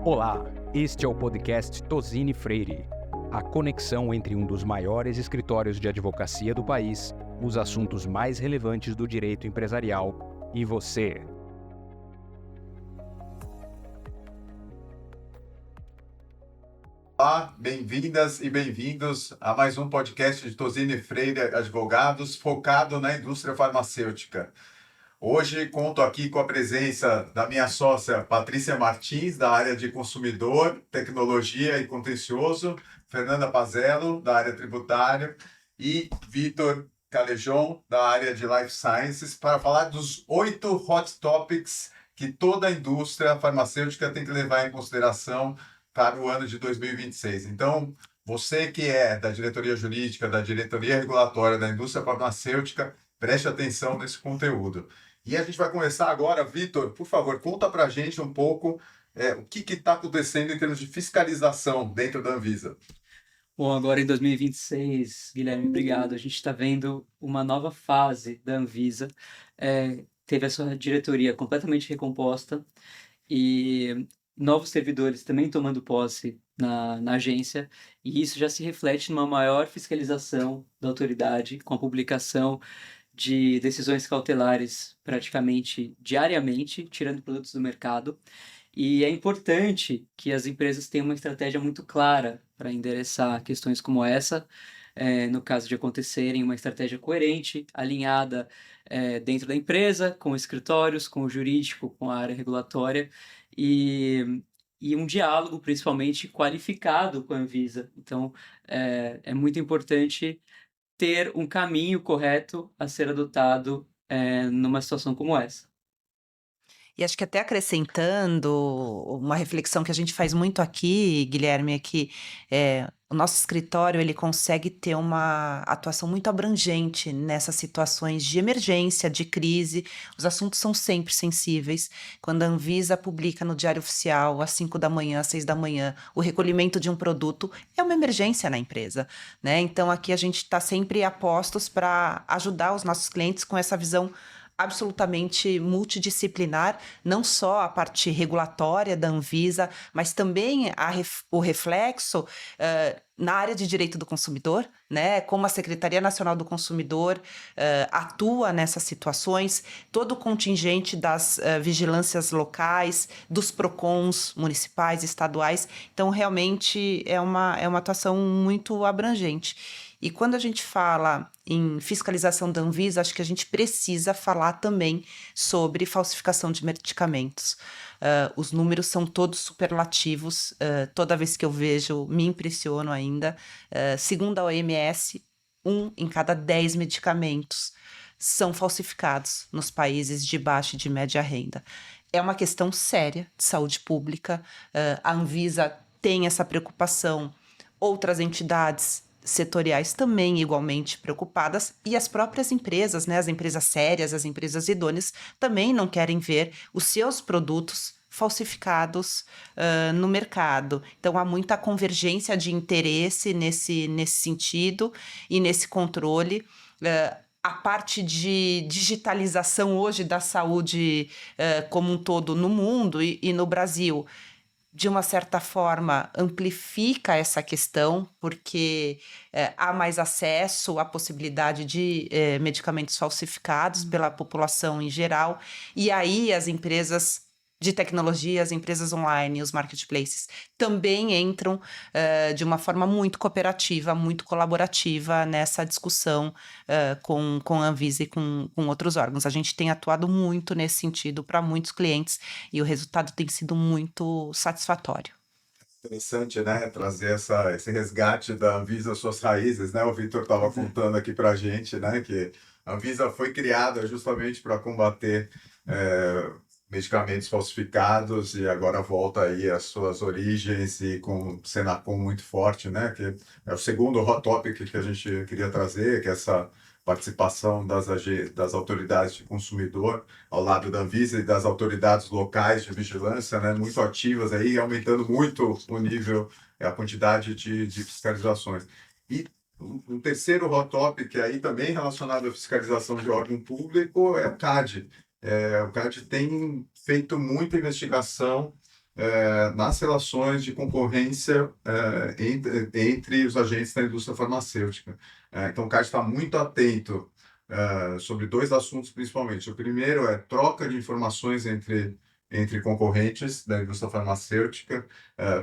Olá, este é o podcast Tosini Freire, a conexão entre um dos maiores escritórios de advocacia do país, os assuntos mais relevantes do direito empresarial e você. Olá, bem-vindas e bem-vindos a mais um podcast de Tosini Freire Advogados, focado na indústria farmacêutica. Hoje conto aqui com a presença da minha sócia Patrícia Martins, da área de consumidor, tecnologia e contencioso, Fernanda Pazello, da área tributária, e Vitor Calejon, da área de Life Sciences, para falar dos 8 hot topics que toda a indústria farmacêutica tem que levar em consideração para o ano de 2026. Então, você que é da diretoria jurídica, da diretoria regulatória da indústria farmacêutica, preste atenção nesse conteúdo. E a gente vai começar agora. Vitor, por favor, conta para a gente um pouco o que está acontecendo em termos de fiscalização dentro da Anvisa. Bom, agora em 2026, Guilherme, obrigado. A gente está vendo uma nova fase da Anvisa. Teve a sua diretoria completamente recomposta e novos servidores também tomando posse na agência, e isso já se reflete numa maior fiscalização da autoridade, com a publicação de decisões cautelares praticamente diariamente, tirando produtos do mercado. E é importante que as empresas tenham uma estratégia muito clara para endereçar questões como essa, no caso de acontecerem, uma estratégia coerente, alinhada dentro da empresa, com escritórios, com o jurídico, com a área regulatória, e, e um diálogo, principalmente, qualificado com a Anvisa. Então, é muito importante ter um caminho correto a ser adotado numa situação como essa. E acho que até acrescentando, uma reflexão que a gente faz muito aqui, Guilherme, é que o nosso escritório ele consegue ter uma atuação muito abrangente nessas situações de emergência, de crise. Os assuntos são sempre sensíveis. Quando a Anvisa publica no Diário Oficial, às 5 da manhã, às 6 da manhã, o recolhimento de um produto, é uma emergência na empresa, né? Então aqui a gente está sempre a postos para ajudar os nossos clientes com essa visão absolutamente multidisciplinar, não só a parte regulatória da Anvisa, mas também o reflexo na área de direito do consumidor, né? Como a Secretaria Nacional do Consumidor atua nessas situações, todo o contingente das vigilâncias locais, dos PROCONs municipais, estaduais. Então, realmente, é uma atuação muito abrangente. E quando a gente fala em fiscalização da Anvisa, acho que a gente precisa falar também sobre falsificação de medicamentos. Os números são todos superlativos, toda vez que eu vejo, me impressiono ainda. Segundo a OMS, 1 em cada 10 medicamentos são falsificados nos países de baixa e de média renda. É uma questão séria de saúde pública. A Anvisa tem essa preocupação, outras entidades setoriais também igualmente preocupadas, e as próprias empresas, né, as empresas sérias, as empresas idôneas, também não querem ver os seus produtos falsificados no mercado. Então, há muita convergência de interesse nesse sentido e nesse controle. A parte de digitalização hoje da saúde como um todo no mundo e no Brasil, de uma certa forma, amplifica essa questão, porque há mais acesso à possibilidade de medicamentos falsificados pela população em geral, e aí as empresas de tecnologia, as empresas online, os marketplaces, também entram de uma forma muito cooperativa, muito colaborativa nessa discussão com a Anvisa e com outros órgãos. A gente tem atuado muito nesse sentido para muitos clientes e o resultado tem sido muito satisfatório. Interessante, né? Trazer esse resgate da Anvisa às suas raízes, né? O Vitor estava contando aqui para a gente, né? Que a Anvisa foi criada justamente para combater medicamentos falsificados e agora volta aí às suas origens e com Senacom muito forte, né? Que é o segundo hot topic que a gente queria trazer, que é essa participação das autoridades de consumidor ao lado da Anvisa e das autoridades locais de vigilância, né? Muito ativas aí, aumentando muito o nível, a quantidade de fiscalizações. E um terceiro hot topic aí também relacionado à fiscalização de órgão público é o CAD. O CAD tem feito muita investigação nas relações de concorrência entre os agentes da indústria farmacêutica. Então, o CAD está muito atento sobre dois assuntos principalmente. O primeiro é troca de informações entre concorrentes da indústria farmacêutica,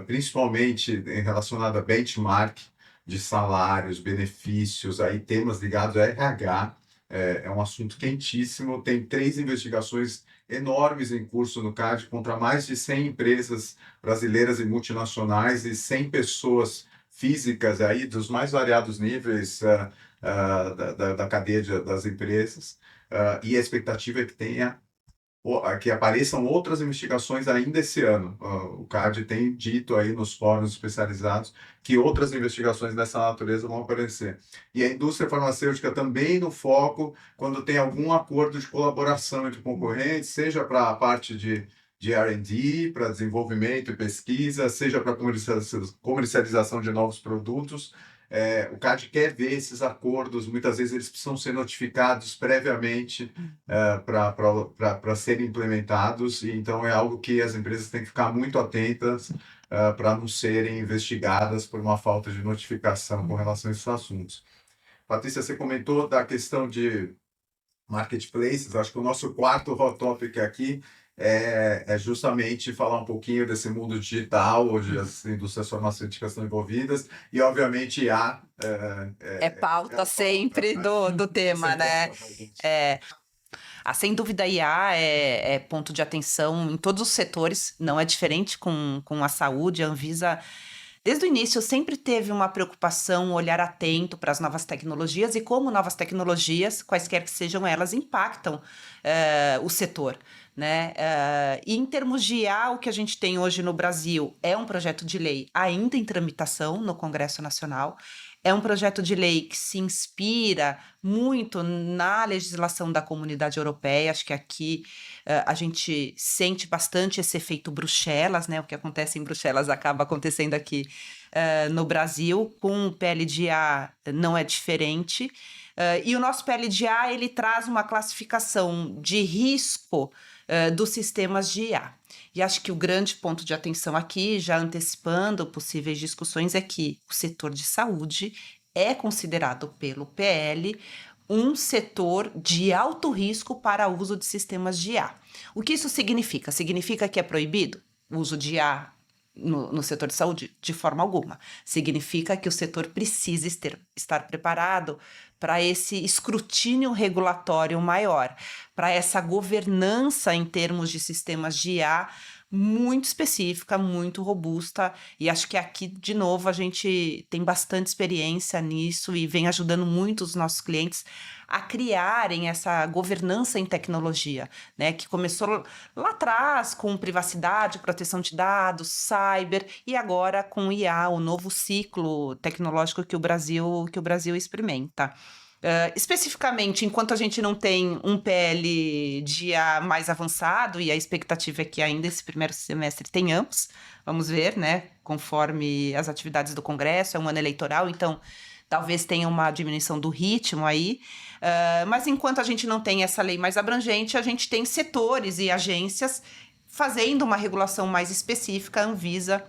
principalmente relacionada a benchmark de salários, benefícios, aí temas ligados a RH. É um assunto quentíssimo. Tem 3 investigações enormes em curso no CAD contra mais de 100 empresas brasileiras e multinacionais e 100 pessoas físicas aí dos mais variados níveis da cadeia das empresas. E a expectativa é que apareçam outras investigações ainda esse ano. O CAD tem dito aí nos fóruns especializados que outras investigações dessa natureza vão aparecer. E a indústria farmacêutica também no foco quando tem algum acordo de colaboração entre concorrentes, seja para a parte de R&D, para desenvolvimento e pesquisa, seja para comercialização de novos produtos. O CAD quer ver esses acordos, muitas vezes eles precisam ser notificados previamente para serem implementados, e então é algo que as empresas têm que ficar muito atentas para não serem investigadas por uma falta de notificação com relação a esses assuntos. Patrícia, você comentou da questão de marketplaces. Acho que o nosso quarto hot topic aqui é justamente falar um pouquinho desse mundo digital, onde as indústrias farmacêuticas estão envolvidas, e obviamente há... pauta sempre do tema, né? Sem dúvida, a IA é ponto de atenção em todos os setores, não é diferente com a saúde. A Anvisa, desde o início, sempre teve uma preocupação, um olhar atento para as novas tecnologias e como novas tecnologias, quaisquer que sejam elas, impactam o setor, né? E em termos de IA, o que a gente tem hoje no Brasil é um projeto de lei ainda em tramitação no Congresso Nacional. É um projeto de lei que se inspira muito na legislação da Comunidade Europeia. Acho que aqui a gente sente bastante esse efeito Bruxelas, né? O que acontece em Bruxelas acaba acontecendo aqui no Brasil. Com o PL de IA não é diferente. E o nosso PL de IA, ele traz uma classificação de risco dos sistemas de IA. E acho que o grande ponto de atenção aqui, já antecipando possíveis discussões, é que o setor de saúde é considerado pelo PL um setor de alto risco para o uso de sistemas de IA. O que isso significa? Significa que é proibido o uso de IA no setor de saúde? De forma alguma. Significa que o setor precisa estar preparado para esse escrutínio regulatório maior, para essa governança em termos de sistemas de IA muito específica, muito robusta, e acho que aqui, de novo, a gente tem bastante experiência nisso e vem ajudando muito os nossos clientes a criarem essa governança em tecnologia, né, que começou lá atrás com privacidade, proteção de dados, cyber, e agora com IA, o novo ciclo tecnológico que o Brasil experimenta. Especificamente, enquanto a gente não tem um PL de IA mais avançado, e a expectativa é que ainda esse primeiro semestre tenhamos, vamos ver, né, conforme as atividades do Congresso, é um ano eleitoral, então talvez tenha uma diminuição do ritmo aí, mas enquanto a gente não tem essa lei mais abrangente, a gente tem setores e agências fazendo uma regulação mais específica. A Anvisa,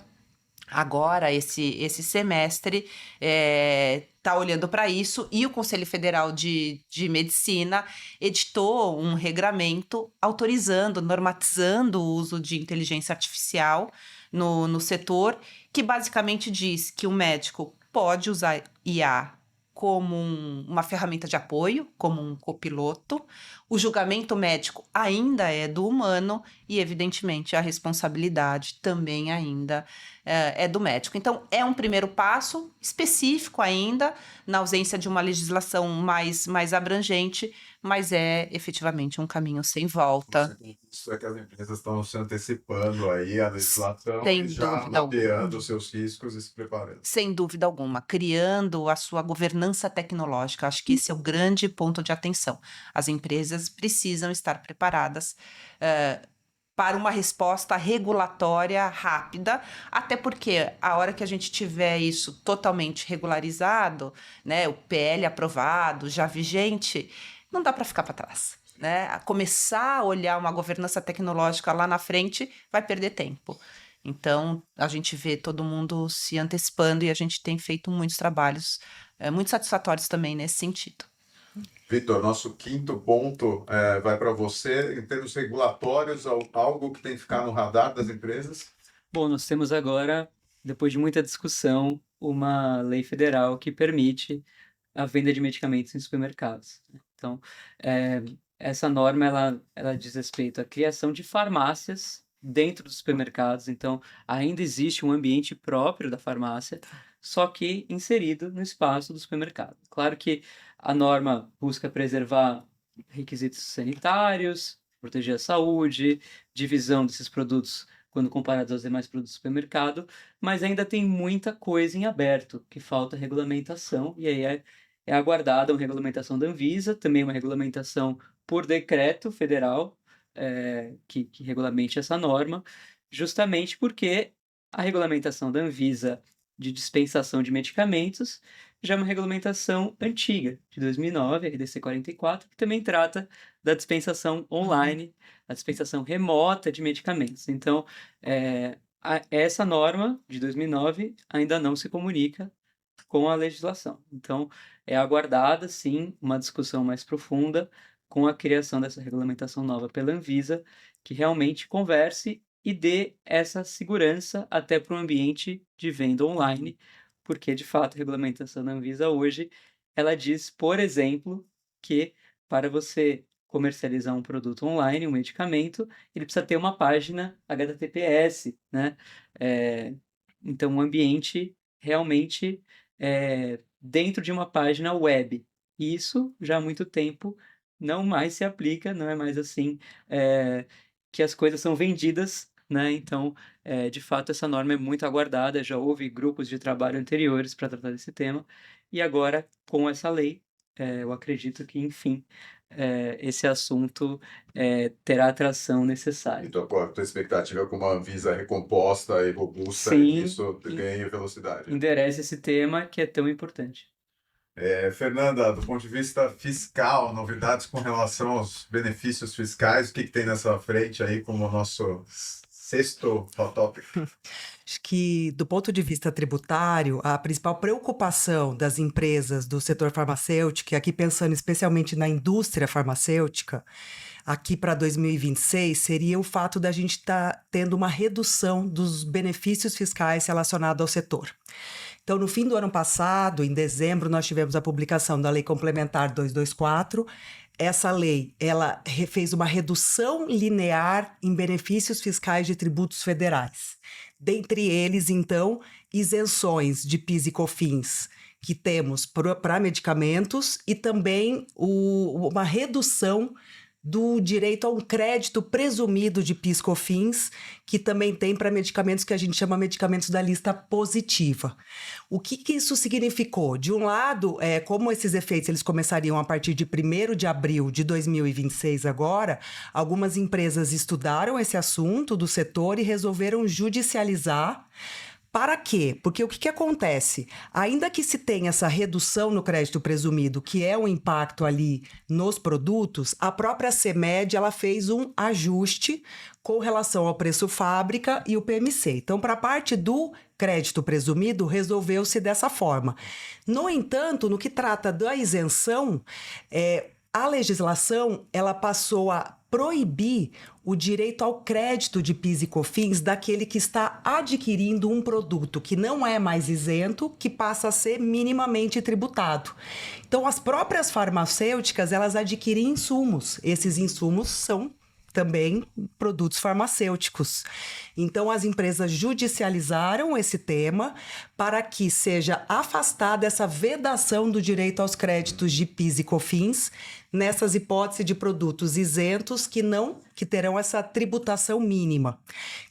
agora, esse semestre, está olhando para isso, e o Conselho Federal de Medicina editou um regramento autorizando, normatizando o uso de inteligência artificial no setor, que basicamente diz que o médico pode usar IA como uma ferramenta de apoio, como um copiloto. O julgamento médico ainda é do humano e, evidentemente, a responsabilidade também ainda é do médico. Então, é um primeiro passo específico ainda, na ausência de uma legislação mais abrangente, mas é efetivamente um caminho sem volta. Isso é que as empresas estão se antecipando aí à legislação Sem e já dúvida mapeando os seus riscos e se preparando. Sem dúvida alguma, criando a sua governança tecnológica. Acho que esse é o grande ponto de atenção. As empresas precisam estar preparadas para uma resposta regulatória rápida, até porque a hora que a gente tiver isso totalmente regularizado, né, o PL aprovado, já vigente, não dá para ficar para trás, né? A começar a olhar uma governança tecnológica lá na frente vai perder tempo. Então, a gente vê todo mundo se antecipando e a gente tem feito muitos trabalhos muito satisfatórios também nesse sentido. Vitor, nosso quinto ponto vai para você, em termos regulatórios, algo que tem que ficar no radar das empresas? Bom, nós temos agora, depois de muita discussão, uma lei federal que permite a venda de medicamentos em supermercados. Então, essa norma ela diz respeito à criação de farmácias dentro dos supermercados. Então, ainda existe um ambiente próprio da farmácia, só que inserido no espaço do supermercado. Claro que a norma busca preservar requisitos sanitários, proteger a saúde, divisão desses produtos quando comparados aos demais produtos do supermercado, mas ainda tem muita coisa em aberto, que falta regulamentação, e aí é aguardada uma regulamentação da Anvisa, também uma regulamentação por decreto federal, que regulamente essa norma, justamente porque a regulamentação da Anvisa de dispensação de medicamentos já é uma regulamentação antiga, de 2009, a RDC 44, que também trata da dispensação online, a dispensação remota de medicamentos. Então, essa norma de 2009 ainda não se comunica com a legislação. Então, é aguardada, sim, uma discussão mais profunda com a criação dessa regulamentação nova pela Anvisa, que realmente converse e dê essa segurança até para o ambiente de venda online, porque, de fato, a regulamentação da Anvisa hoje, ela diz, por exemplo, que para você comercializar um produto online, um medicamento, ele precisa ter uma página HTTPS, né? Então, um ambiente realmente dentro de uma página web. E isso, já há muito tempo, não mais se aplica, não é mais assim que as coisas são vendidas, né? Então, de fato, essa norma é muito aguardada, já houve grupos de trabalho anteriores para tratar desse tema, e agora, com essa lei, eu acredito que, enfim, esse assunto terá a atração necessária. Então, a tua expectativa é que uma Anvisa recomposta e robusta Sim, e isso ganhe velocidade. endereça esse tema que é tão importante. Fernanda, do ponto de vista fiscal, novidades com relação aos benefícios fiscais, o que tem nessa frente aí como o nosso sexto hot topic? Acho que, do ponto de vista tributário, a principal preocupação das empresas do setor farmacêutico, e aqui pensando especialmente na indústria farmacêutica, aqui para 2026, seria o fato da gente estar tendo uma redução dos benefícios fiscais relacionados ao setor. Então, no fim do ano passado, em dezembro, nós tivemos a publicação da Lei Complementar 224. Essa lei, ela fez uma redução linear em benefícios fiscais de tributos federais. Dentre eles, então, isenções de PIS e COFINS que temos para medicamentos e também uma redução do direito a um crédito presumido de PIS e COFINS, que também tem para medicamentos que a gente chama medicamentos da lista positiva. O que isso significou? De um lado, como esses efeitos eles começariam a partir de 1º de abril de 2026 agora, algumas empresas estudaram esse assunto do setor e resolveram judicializar. Para quê? Porque o que acontece? Ainda que se tenha essa redução no crédito presumido, que é um impacto ali nos produtos, a própria CMED ela fez um ajuste com relação ao preço fábrica e o PMC. Então, para a parte do crédito presumido, resolveu-se dessa forma. No entanto, no que trata da isenção, a legislação ela passou a proibir o direito ao crédito de PIS e COFINS daquele que está adquirindo um produto que não é mais isento, que passa a ser minimamente tributado. Então, as próprias farmacêuticas, elas adquirem insumos. Esses insumos são também produtos farmacêuticos. Então, as empresas judicializaram esse tema para que seja afastada essa vedação do direito aos créditos de PIS e COFINS nessas hipóteses de produtos isentos que terão essa tributação mínima.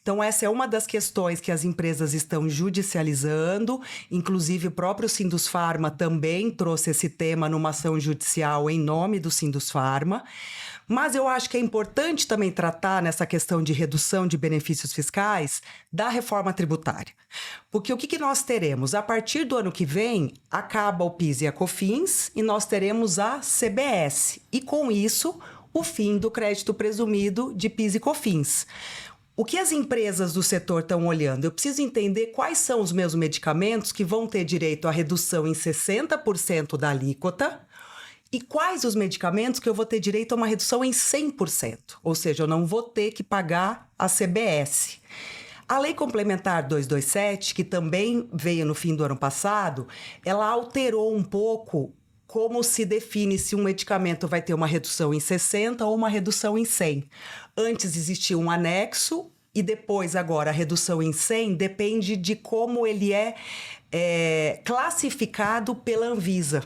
Então, essa é uma das questões que as empresas estão judicializando, inclusive o próprio Sindusfarma também trouxe esse tema numa ação judicial em nome do Sindusfarma. Mas eu acho que é importante também tratar nessa questão de redução de benefícios fiscais da reforma tributária. Porque o que nós teremos? A partir do ano que vem, acaba o PIS e a COFINS e nós teremos a CBS. E com isso, o fim do crédito presumido de PIS e COFINS. O que as empresas do setor estão olhando? Eu preciso entender quais são os meus medicamentos que vão ter direito à redução em 60% da alíquota e quais os medicamentos que eu vou ter direito a uma redução em 100%. Ou seja, eu não vou ter que pagar a CBS. A Lei Complementar 227, que também veio no fim do ano passado, ela alterou um pouco como se define se um medicamento vai ter uma redução em 60 ou uma redução em 100. Antes existia um anexo e depois, agora, a redução em 100 depende de como ele é classificado pela Anvisa.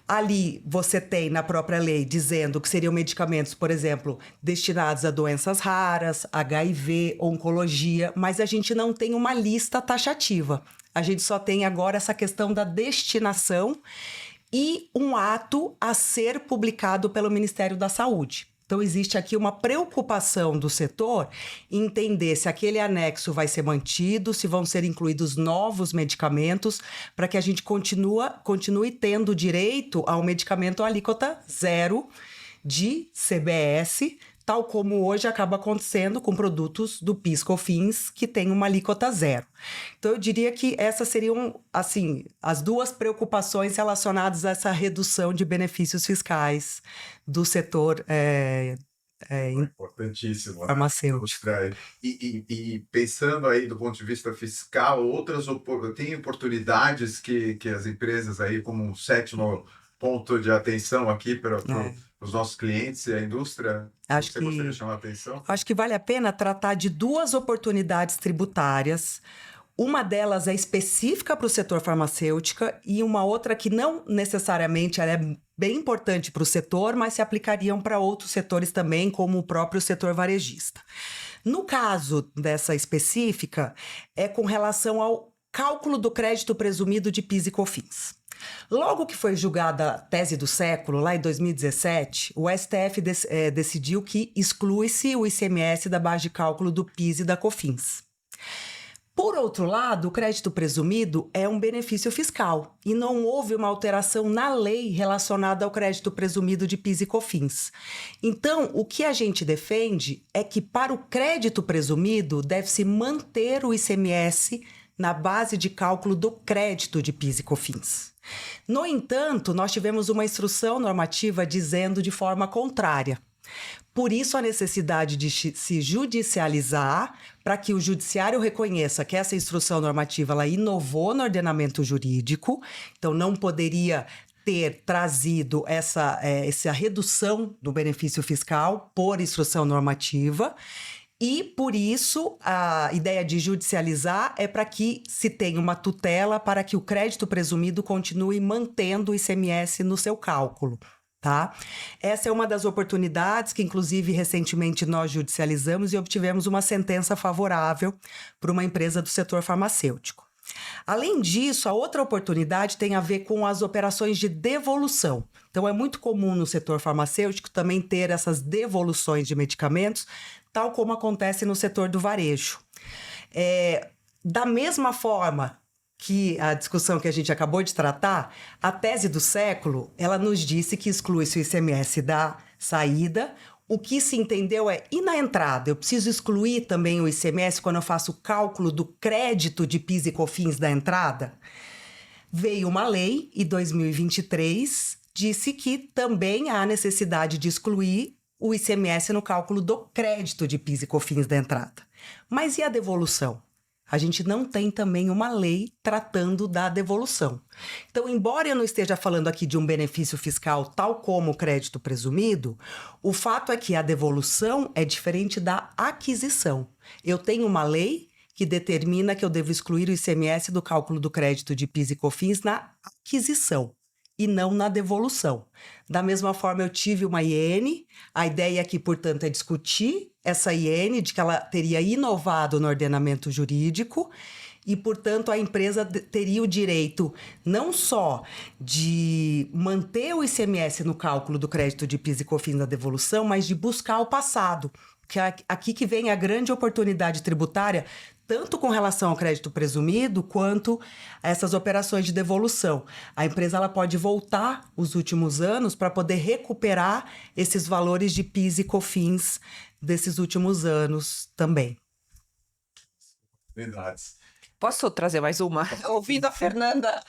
Ali você tem na própria lei dizendo que seriam medicamentos, por exemplo, destinados a doenças raras, HIV, oncologia, mas a gente não tem uma lista taxativa. A gente só tem agora essa questão da destinação e um ato a ser publicado pelo Ministério da Saúde. Então, existe aqui uma preocupação do setor em entender se aquele anexo vai ser mantido, se vão ser incluídos novos medicamentos, para que a gente continue tendo direito ao medicamento alíquota zero de CBS, tal como hoje acaba acontecendo com produtos do PIS/COFINS, que tem uma alíquota zero. Então, eu diria que essas seriam, assim, as duas preocupações relacionadas a essa redução de benefícios fiscais do setor Importantíssimo. farmacêutico. E pensando aí do ponto de vista fiscal, tem oportunidades que as empresas aí, como um sétimo ponto de atenção aqui para os nossos clientes e a indústria, você gostaria de chamar a atenção? Acho que vale a pena tratar de duas oportunidades tributárias. Uma delas é específica para o setor farmacêutico e uma outra que não necessariamente ela é bem importante para o setor, mas se aplicariam para outros setores também, como o próprio setor varejista. No caso dessa específica, é com relação ao cálculo do crédito presumido de PIS e COFINS. Logo que foi julgada a tese do século, lá em 2017, o STF decidiu que exclui-se o ICMS da base de cálculo do PIS e da COFINS. Por outro lado, o crédito presumido é um benefício fiscal e não houve uma alteração na lei relacionada ao crédito presumido de PIS e COFINS. Então, o que a gente defende é que para o crédito presumido deve-se manter o ICMS na base de cálculo do crédito de PIS e COFINS. No entanto, nós tivemos uma instrução normativa dizendo de forma contrária. Por isso, a necessidade de se judicializar para que o judiciário reconheça que essa instrução normativa ela inovou no ordenamento jurídico, então não poderia ter trazido essa redução do benefício fiscal por instrução normativa. E, por isso, a ideia de judicializar é para que se tenha uma tutela para que o crédito presumido continue mantendo o ICMS no seu cálculo, tá? Essa é uma das oportunidades que, inclusive, recentemente nós judicializamos e obtivemos uma sentença favorável para uma empresa do setor farmacêutico. Além disso, a outra oportunidade tem a ver com as operações de devolução. Então, é muito comum no setor farmacêutico também ter essas devoluções de medicamentos, tal como acontece no setor do varejo. Da mesma forma que a discussão que a gente acabou de tratar, a tese do século, ela nos disse que exclui-se o ICMS da saída. O que se entendeu e na entrada? Eu preciso excluir também o ICMS quando eu faço o cálculo do crédito de PIS e COFINS da entrada? Veio uma lei, em 2023, disse que também há necessidade de excluir o ICMS no cálculo do crédito de PIS e COFINS da entrada. Mas e a devolução? A gente não tem também uma lei tratando da devolução. Então, embora eu não esteja falando aqui de um benefício fiscal tal como o crédito presumido, o fato é que a devolução é diferente da aquisição. Eu tenho uma lei que determina que eu devo excluir o ICMS do cálculo do crédito de PIS e COFINS na aquisição e não na devolução. Da mesma forma, eu tive uma IN, a ideia aqui, portanto, é discutir essa IN, de que ela teria inovado no ordenamento jurídico e, portanto, a empresa teria o direito não só de manter o ICMS no cálculo do crédito de PIS e COFINS na devolução, mas de buscar o passado. Que é aqui que vem a grande oportunidade tributária, tanto com relação ao crédito presumido, quanto a essas operações de devolução. A empresa ela pode voltar os últimos anos para poder recuperar esses valores de PIS e COFINS desses últimos anos também. Verdades. Posso trazer mais uma? Ouvindo a Fernanda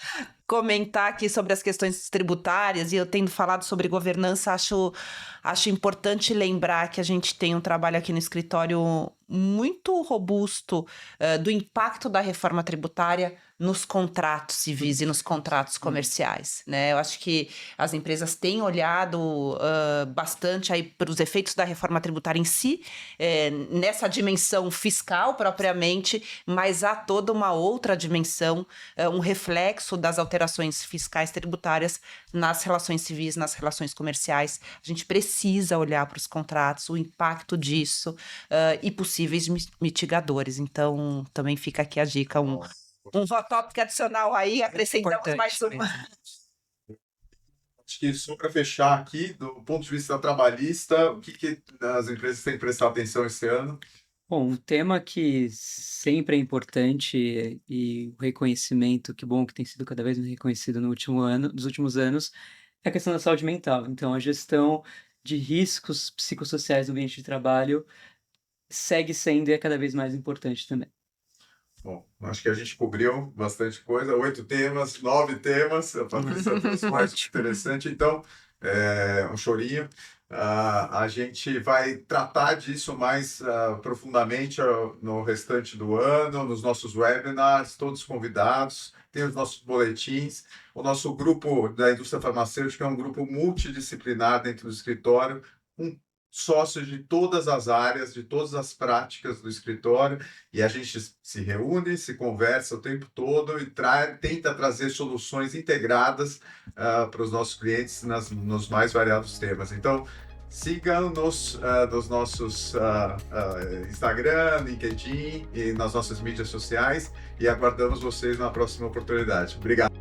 comentar aqui sobre as questões tributárias e eu tendo falado sobre governança, acho importante lembrar que a gente tem um trabalho aqui no escritório muito robusto do impacto da reforma tributária nos contratos civis e nos contratos comerciais, né? Eu acho que as empresas têm olhado bastante aí para os efeitos da reforma tributária em si, nessa dimensão fiscal propriamente, mas há toda uma outra dimensão, um reflexo das alterações fiscais tributárias nas relações civis, nas relações comerciais. A gente precisa olhar para os contratos, o impacto disso e possíveis mitigadores. Então, também fica aqui a dica, um tópico adicional aí, acrescentamos mais uma. Acho que só para fechar aqui, do ponto de vista trabalhista, o que as empresas têm que prestar atenção esse ano? Bom, um tema que sempre é importante e o reconhecimento, que bom que tem sido cada vez mais reconhecido nos últimos anos, é a questão da saúde mental. Então, a gestão de riscos psicossociais no ambiente de trabalho segue sendo e é cada vez mais importante também. Bom, acho que a gente cobriu bastante coisa, 8 temas, 9 temas, a Patrícia trouxe mais interessante, então, um chorinho. A gente vai tratar disso mais profundamente no restante do ano, nos nossos webinars, todos convidados, tem os nossos boletins. O nosso grupo da indústria farmacêutica é um grupo multidisciplinar dentro do escritório, com sócios de todas as áreas, de todas as práticas do escritório, e a gente se reúne, se conversa o tempo todo e tenta trazer soluções integradas para os nossos clientes nos mais variados temas. Então, sigam-nos nos nossos Instagram, LinkedIn e nas nossas mídias sociais e aguardamos vocês na próxima oportunidade. Obrigado.